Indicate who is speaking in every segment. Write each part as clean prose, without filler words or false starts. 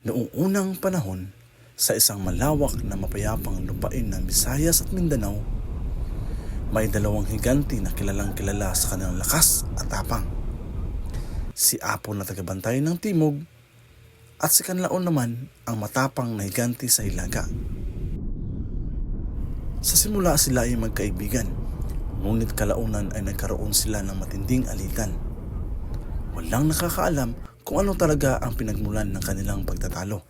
Speaker 1: Noong unang panahon, sa isang malawak na mapayapang lupain ng Visayas at Mindanao, may dalawang higanti na kilalang kilala sa kanilang lakas at tapang. Si Apo na tagabantay ng timog at si Kanlaon naman ang matapang na higanti sa Hilaga. Sa simula sila ay magkaibigan, ngunit kalaunan ay nagkaroon sila ng matinding alitan. Walang nakakaalam kung ano talaga ang pinagmulan ng kanilang pagtatalo.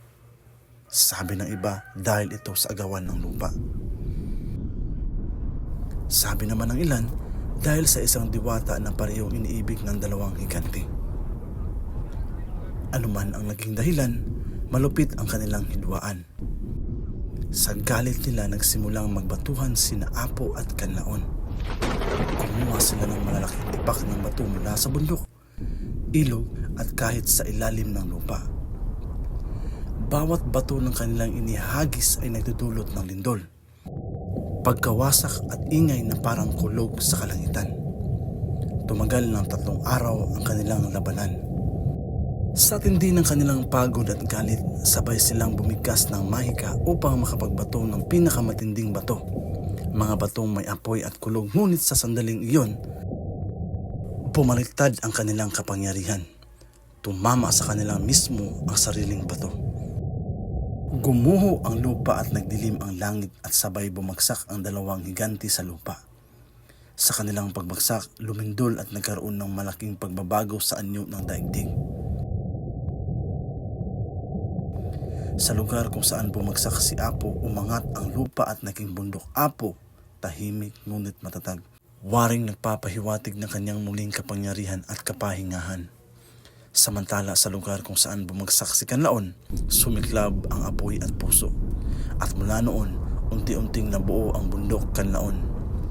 Speaker 1: Sabi ng iba dahil ito sa agawan ng lupa. Sabi naman ng ilan dahil sa isang diwata na parehong iniibig ng dalawang higanti. Anuman ang naging dahilan, malupit ang kanilang hidwaan. Sa galit nila nagsimulang magbatuhan sina Apo at Kanlaon. Kumuha sila ng malalaking tipak ng bato mula sa bundok, ilog at kahit sa ilalim ng lupa. Bawat bato ng kanilang inihagis ay nagdudulot ng lindol, pagkawasak at ingay na parang kulog sa kalangitan. Tumagal ng 3 araw ang kanilang labanan. Sa tindi ng kanilang pagod at galit, sabay silang bumigkas ng mahika upang makapagbato ng pinakamatinding bato. Mga batong may apoy at kulog, ngunit sa sandaling iyon, bumaliktad ang kanilang kapangyarihan. Tumama sa kanilang mismo ang sariling bato. Gumuho ang lupa at nagdilim ang langit at sabay bumagsak ang dalawang higanti sa lupa. Sa kanilang pagbagsak, lumindol at nagkaroon ng malaking pagbabago sa anyo ng daigdig. Sa lugar kung saan bumagsak si Apo, umangat ang lupa at naging bundok. Apo, tahimik ngunit matatag. Waring nagpapahiwatig ng kanyang muling kapangyarihan at kapahingahan. Samantala sa lugar kung saan bumagsak si Kanlaon, sumiklab ang apoy at puso. At mula noon, unti-unting nabuo ang bundok Kanlaon,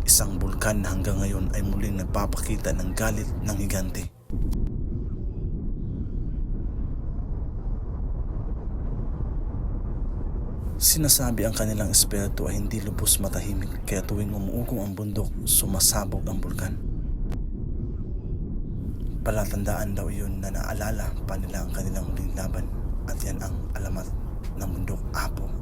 Speaker 1: isang bulkan na hanggang ngayon ay muling nagpapakita ng galit ng higanti. Sinasabi ang kanilang espiritu ay hindi lubos matahimik, kaya tuwing umuugong ang bundok, sumasabog ang bulkan. Palatandaan daw iyon na naalala pa nila ang kanilang huling laban, at yan ang alamat ng bundok Apo.